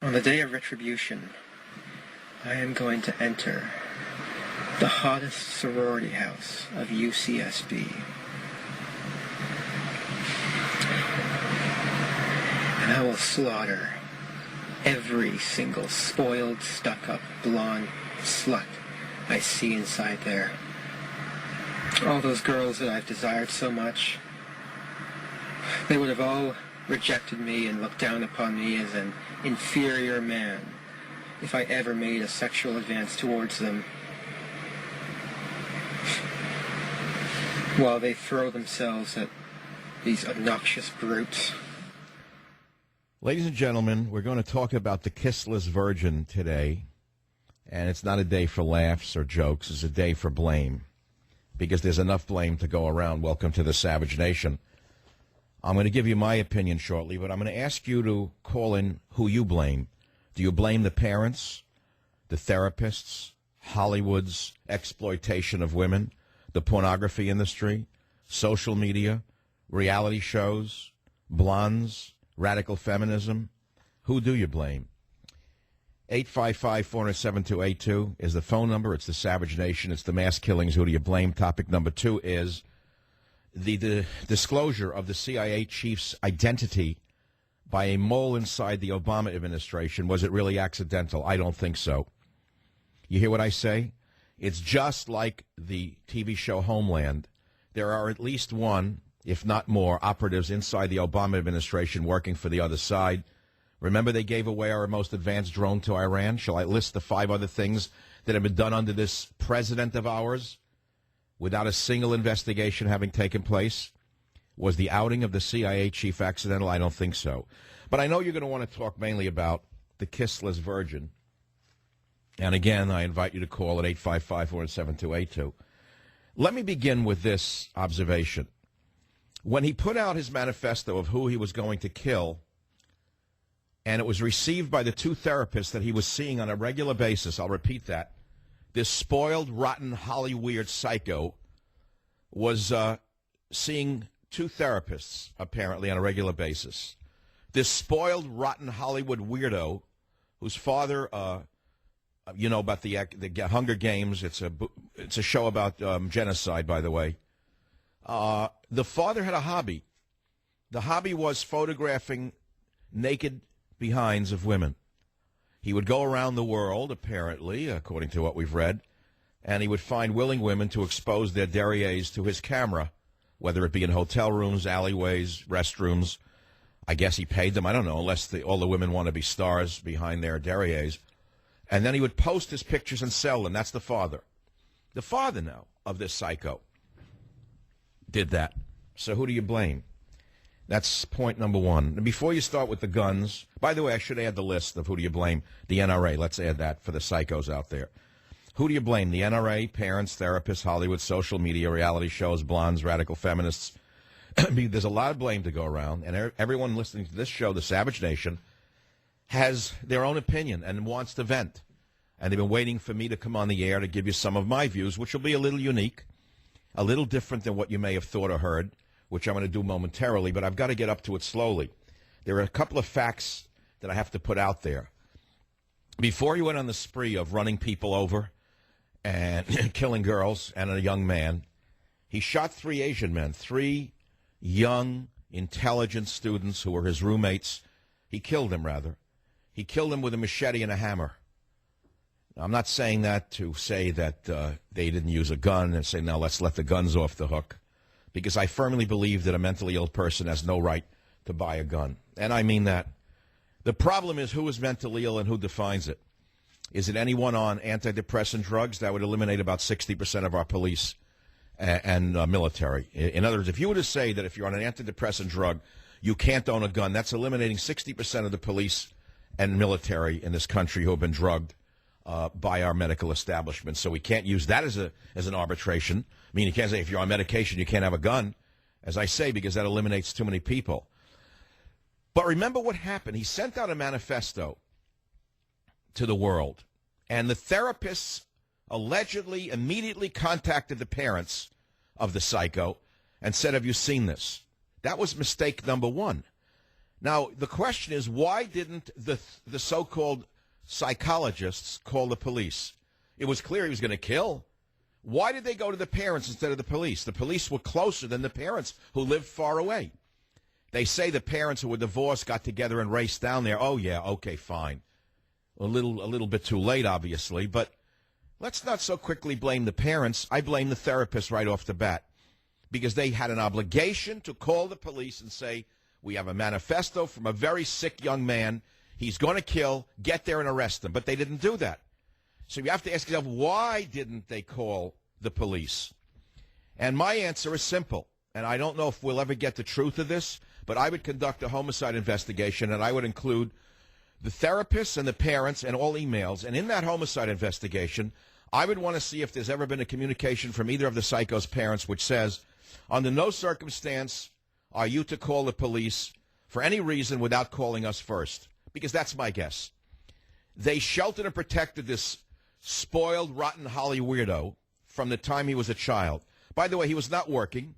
On the day of retribution, I am going to enter the hottest sorority house of UCSB. And I will slaughter every single spoiled, stuck-up, blonde slut I see inside there. All those girls that I've desired so much, they would have all rejected me and looked down upon me as an inferior man if I ever made a sexual advance towards them, while they throw themselves at these obnoxious brutes. Ladies and gentlemen, we're going to talk about the Kissless Virgin today, and it's not a day for laughs or jokes. It's a day for blame, because there's enough blame to go around. Welcome to the Savage Nation. I'm going to give you my opinion shortly, but I'm going to ask you to call in who you blame. Do you blame the parents, the therapists, Hollywood's exploitation of women, the pornography industry, social media, reality shows, blondes, radical feminism? Who do you blame? 855-407-282 is the phone number. It's the Savage Nation. It's the mass killings. Who do you blame? Topic number 2 is the disclosure of the CIA chief's identity by a mole inside the Obama administration. Was it really accidental? I don't think so. You hear what I say? It's just like the TV show Homeland. There are at least one, if not more, operatives inside the Obama administration working for the other side. Remember, they gave away our most advanced drone to Iran? Shall I list the 5 other things that have been done under this president of ours without a single investigation having taken place? Was the outing of the CIA chief accidental? I don't think so. But I know you're going to want to talk mainly about the Kissless Virgin. And again, I invite you to call at 855-407-282. Let me begin with this observation. When he put out his manifesto of who he was going to kill, and it was received by the 2 therapists that he was seeing on a regular basis, I'll repeat that, this spoiled, rotten, Hollywood psycho was seeing 2 therapists, apparently, on a regular basis. This spoiled, rotten Hollywood weirdo, whose father, you know about the Hunger Games. It's a show about genocide, by the way. The father had a hobby. The hobby was photographing naked behinds of women. He would go around the world, apparently, according to what we've read, and he would find willing women to expose their derrieres to his camera, whether it be in hotel rooms, alleyways, restrooms. I guess he paid them. I don't know, unless all the women want to be stars behind their derrieres. And then he would post his pictures and sell them. That's the father. The father now of this psycho did that. So who do you blame? That's point number 1. And before you start with the guns, by the way, I should add the list of who do you blame. The NRA. Let's add that for the psychos out there. Who do you blame? The NRA, parents, therapists, Hollywood, social media, reality shows, blondes, radical feminists. I mean, there's a lot of blame to go around, and everyone listening to this show, the Savage Nation, has their own opinion and wants to vent. And they've been waiting for me to come on the air to give you some of my views, which will be a little unique, a little different than what you may have thought or heard, which I'm going to do momentarily, but I've got to get up to it slowly. There are a couple of facts that I have to put out there. Before he went on the spree of running people over and killing girls and a young man, he shot 3 Asian men, 3 young, intelligent students who were his roommates. He killed them, rather. He killed them with a machete and a hammer. Now, I'm not saying that to say that they didn't use a gun and say, now let's let the guns off the hook, because I firmly believe that a mentally ill person has no right to buy a gun. And I mean that. The problem is who is mentally ill and who defines it. Is it anyone on antidepressant drugs? That would eliminate about 60% of our police and military. In other words, if you were to say that if you're on an antidepressant drug, you can't own a gun, that's eliminating 60% of the police and military in this country who have been drugged by our medical establishment. So we can't use that as an arbitration. I mean, you can't say if you're on medication, you can't have a gun, as I say, because that eliminates too many people. But remember what happened. He sent out a manifesto to the world, and the therapists allegedly immediately contacted the parents of the psycho and said, have you seen this? That was mistake number 1. Now, the question is, why didn't the so-called psychologists call the police? It was clear he was going to kill. Why did they go to the parents instead of the police? The police were closer than the parents who lived far away. They say the parents who were divorced got together and raced down there. Oh, yeah, okay, fine. A little bit too late, obviously, but let's not so quickly blame the parents. I blame the therapist right off the bat because they had an obligation to call the police and say, we have a manifesto from a very sick young man. He's going to kill. Get there and arrest him. But they didn't do that. So you have to ask yourself, why didn't they call the police? And my answer is simple. And I don't know if we'll ever get the truth of this, but I would conduct a homicide investigation, and I would include the therapists and the parents and all emails. And in that homicide investigation, I would want to see if there's ever been a communication from either of the psycho's parents which says, under no circumstance are you to call the police for any reason without calling us first. Because that's my guess. They sheltered and protected this spoiled, rotten Holly weirdo from the time he was a child. By the way, he was not working.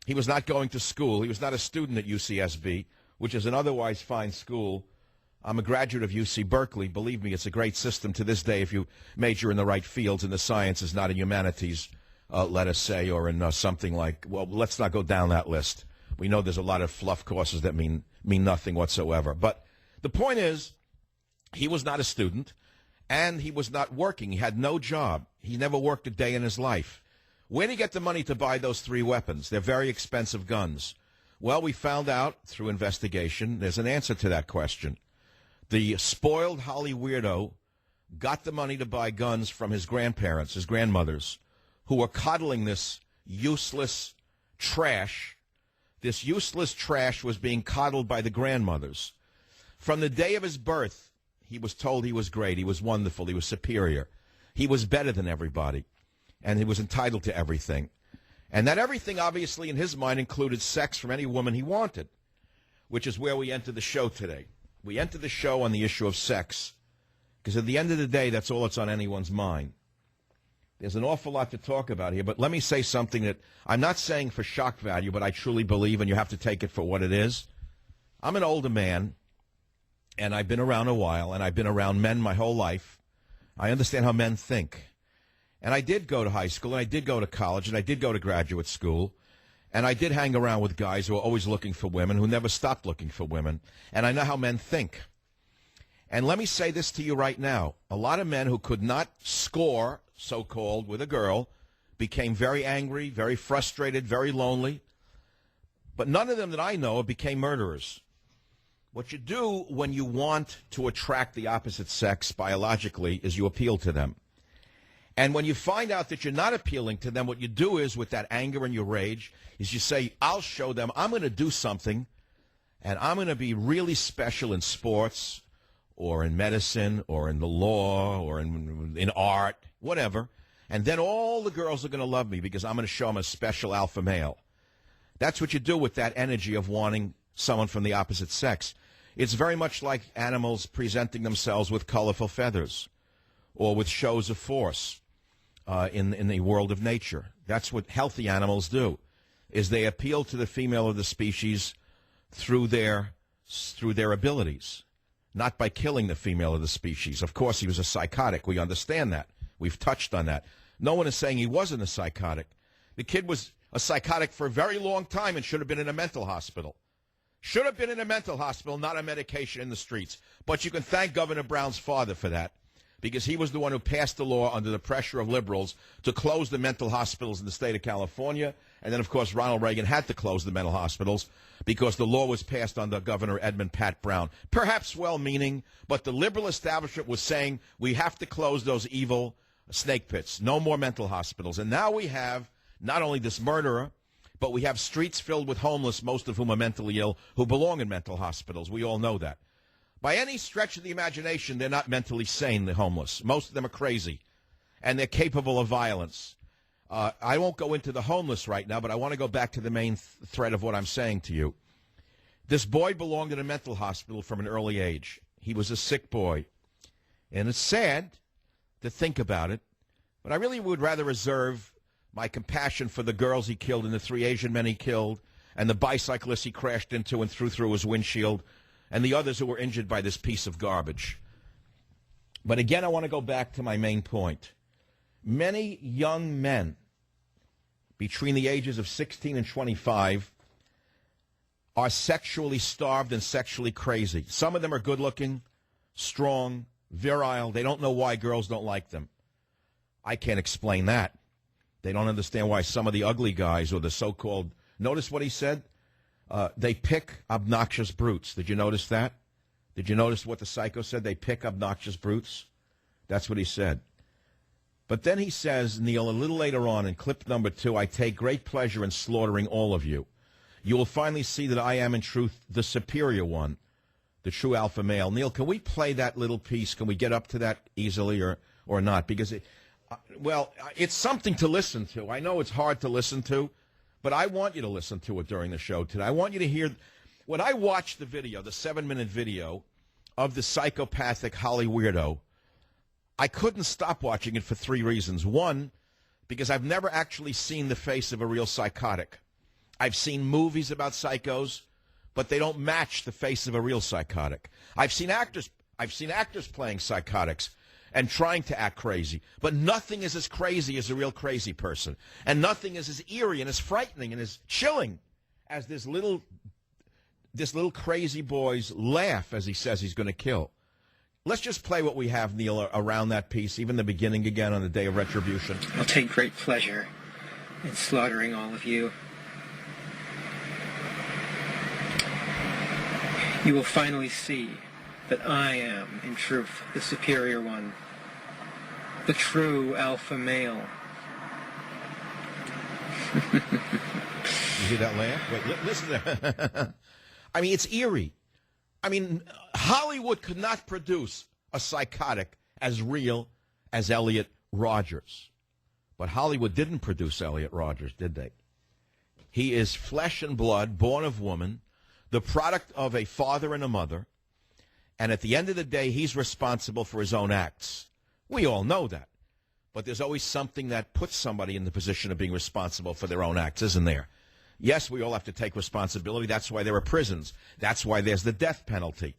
He was not going to school. He was not a student at UCSB, which is an otherwise fine school. I'm a graduate of UC Berkeley. Believe me, it's a great system to this day if you major in the right fields in the sciences, not in humanities, let us say, or in something like, well, let's not go down that list. We know there's a lot of fluff courses that mean nothing whatsoever. But the point is, he was not a student, and he was not working. He had no job. He never worked a day in his life. Where did he get the money to buy those 3 weapons? They're very expensive guns. Well, we found out through investigation there's an answer to that question. The spoiled Holly weirdo got the money to buy guns from his grandparents, his grandmothers, who were coddling this useless trash. This useless trash was being coddled by the grandmothers. From the day of his birth, he was told he was great, he was wonderful, he was superior. He was better than everybody, and he was entitled to everything. And that everything, obviously, in his mind, included sex from any woman he wanted, which is where we enter the show today. We enter the show on the issue of sex, because at the end of the day, that's all that's on anyone's mind. There's an awful lot to talk about here, but let me say something that I'm not saying for shock value, but I truly believe, and you have to take it for what it is. I'm an older man, and I've been around a while, and I've been around men my whole life. I understand how men think. And I did go to high school, and I did go to college, and I did go to graduate school, and I did hang around with guys who were always looking for women, who never stopped looking for women, and I know how men think. And let me say this to you right now. A lot of men who could not score, so-called, with a girl became very angry, very frustrated, very lonely, but none of them that I know became murderers. What you do when you want to attract the opposite sex biologically is you appeal to them. And when you find out that you're not appealing to them, what you do is, with that anger and your rage, is you say, I'll show them, I'm going to do something, and I'm going to be really special in sports or in medicine or in the law or in art, whatever. And then all the girls are going to love me because I'm going to show them a special alpha male. That's what you do with that energy of wanting someone from the opposite sex. It's very much like animals presenting themselves with colorful feathers or with shows of force in the world of nature. That's what healthy animals do, is they appeal to the female of the species through their abilities, not by killing the female of the species. Of course, he was a psychotic. We understand that. We've touched on that. No one is saying he wasn't a psychotic. The kid was a psychotic for a very long time and should have been in a mental hospital. Should have been in a mental hospital, not on medication in the streets. But you can thank Governor Brown's father for that, because he was the one who passed the law under the pressure of liberals to close the mental hospitals in the state of California. And then, of course, Ronald Reagan had to close the mental hospitals because the law was passed under Governor Edmund Pat Brown. Perhaps well-meaning, but the liberal establishment was saying we have to close those evil snake pits. No more mental hospitals. And now we have not only this murderer, but we have streets filled with homeless, most of whom are mentally ill, who belong in mental hospitals. We all know that. By any stretch of the imagination, they're not mentally sane, the homeless. Most of them are crazy, and they're capable of violence. I won't go into the homeless right now, but I want to go back to the main thread of what I'm saying to you. This boy belonged in a mental hospital from an early age. He was a sick boy. And it's sad to think about it, but I really would rather reserve my compassion for the girls he killed and the 3 Asian men he killed and the bicyclists he crashed into and threw through his windshield and the others who were injured by this piece of garbage. But again, I want to go back to my main point. Many young men between the ages of 16 and 25 are sexually starved and sexually crazy. Some of them are good-looking, strong, virile. They don't know why girls don't like them. I can't explain that. They don't understand why some of the ugly guys or the so-called, notice what he said? They pick obnoxious brutes. Did you notice that? Did you notice what the psycho said? They pick obnoxious brutes. That's what he said. But then he says, Neil, a little later on in clip number 2, I take great pleasure in slaughtering all of you. You will finally see that I am in truth the superior one, the true alpha male. Neil, can we play that little piece? Can we get up to that easily or not? Because, it's something to listen to. I know it's hard to listen to, but I want you to listen to it during the show today. I want you to hear. When I watched the video, the 7-minute video of the psychopathic Holly weirdo, I couldn't stop watching it for 3 reasons. One, because I've never actually seen the face of a real psychotic. I've seen movies about psychos, but they don't match the face of a real psychotic. I've seen actors playing psychotics and trying to act crazy, but nothing is as crazy as a real crazy person, and nothing is as eerie and as frightening and as chilling as this little crazy boy's laugh as he says he's going to kill. Let's just play what we have, Neil, around that piece, even the beginning again on the day of retribution. I'll take great pleasure in slaughtering all of you. You will finally see that I am, in truth, the superior one, the true alpha male. You hear that laugh? Wait, listen to that. I mean, it's eerie. I mean, Hollywood could not produce a psychotic as real as Elliot Rodgers. But Hollywood didn't produce Elliot Rodgers, did they? He is flesh and blood, born of woman, the product of a father and a mother, and at the end of the day, he's responsible for his own acts. We all know that. But there's always something that puts somebody in the position of being responsible for their own acts, isn't there? Yes, we all have to take responsibility. That's why there are prisons. That's why there's the death penalty.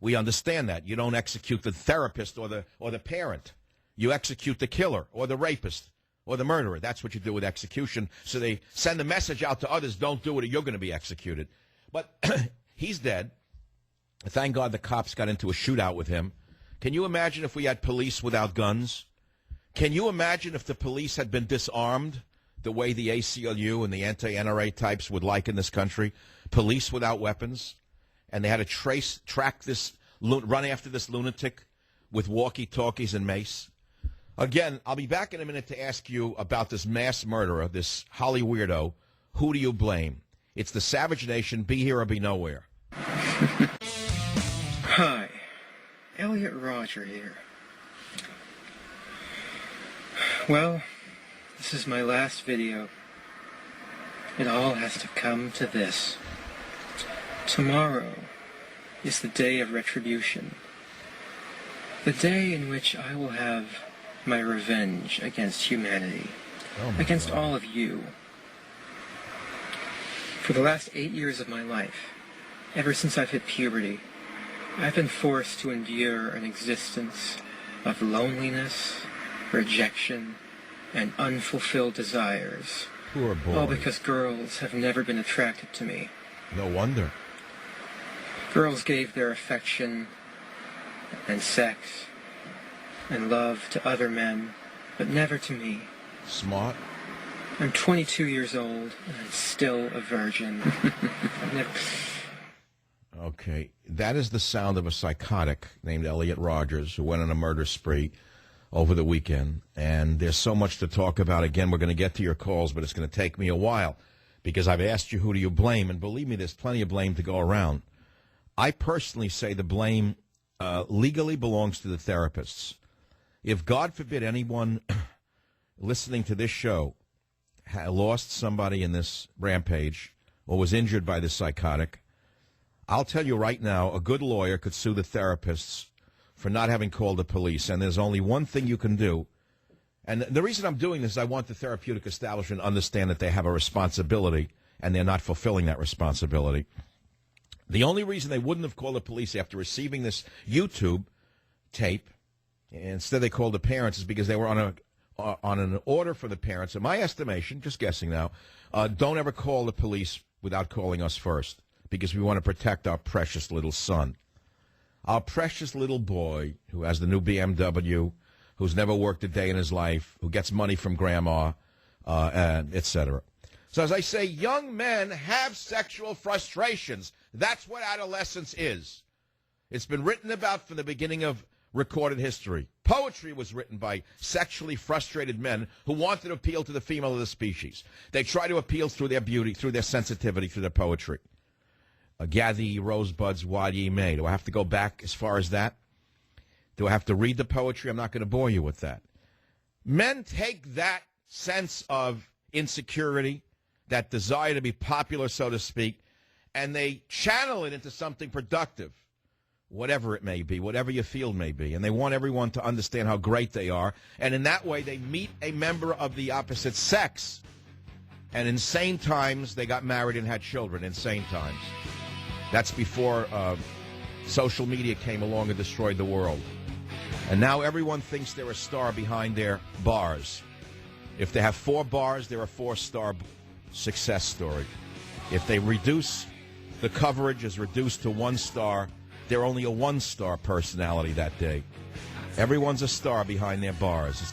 We understand that. You don't execute the therapist or the parent. You execute the killer or the rapist or the murderer. That's what you do with execution. So they send a message out to others, don't do it or you're going to be executed. But he's dead. Thank God the cops got into a shootout with him. Can you imagine if we had police without guns? Can you imagine if the police had been disarmed the way the ACLU and the anti-NRA types would like in this country? Police without weapons, and they had to track this, run after this lunatic with walkie-talkies and mace. Again, I'll be back in a minute to ask you about this mass murderer, this Holly weirdo. Who do you blame? It's the Savage Nation. Be here or be nowhere. Hi, Elliot Rodger here. Well, this is my last video. It all has to come to this. Tomorrow is the day of retribution. The day in which I will have my revenge against humanity. Against all of you. For the last 8 years of my life, ever since I've hit puberty, I've been forced to endure an existence of loneliness, rejection, and unfulfilled desires. Poor boy. All because girls have never been attracted to me. No wonder. Girls gave their affection and sex and love to other men, but never to me. Smart. I'm 22 years old, and I'm still a virgin. I've never... Okay, that is the sound of a psychotic named Elliot Rodgers who went on a murder spree over the weekend. And there's so much to talk about. Again, we're going to get to your calls, but it's going to take me a while because I've asked you who do you blame, and believe me, there's plenty of blame to go around. I personally say the blame legally belongs to the therapists. If, God forbid, anyone listening to this show lost somebody in this rampage or was injured by this psychotic, I'll tell you right now, a good lawyer could sue the therapists for not having called the police, and there's only one thing you can do. And the reason I'm doing this is I want the therapeutic establishment to understand that they have a responsibility, and they're not fulfilling that responsibility. The only reason they wouldn't have called the police after receiving this YouTube tape, instead they called the parents, is because they were on an order for the parents. In my estimation, just guessing now, don't ever call the police without calling us first, because we want to protect our precious little son. Our precious little boy who has the new BMW, who's never worked a day in his life, who gets money from grandma, etc. So as I say, young men have sexual frustrations. That's what adolescence is. It's been written about from the beginning of recorded history. Poetry was written by sexually frustrated men who wanted to appeal to the female of the species. They try to appeal through their beauty, through their sensitivity, through their poetry. Gather ye rosebuds while ye may. Do I have to go back as far as that? Do I have to read the poetry? I'm not going to bore you with that. Men take that sense of insecurity, that desire to be popular, so to speak, and they channel it into something productive, whatever it may be, whatever your field may be. And they want everyone to understand how great they are. And in that way, they meet a member of the opposite sex. And insane times, they got married and had children. Insane times. That's before social media came along and destroyed the world. And now everyone thinks they're a star behind their bars. If they have 4 bars, they're a 4-star success story. If they reduce, the coverage is reduced to 1 star, they're only a 1-star personality that day. Everyone's a star behind their bars.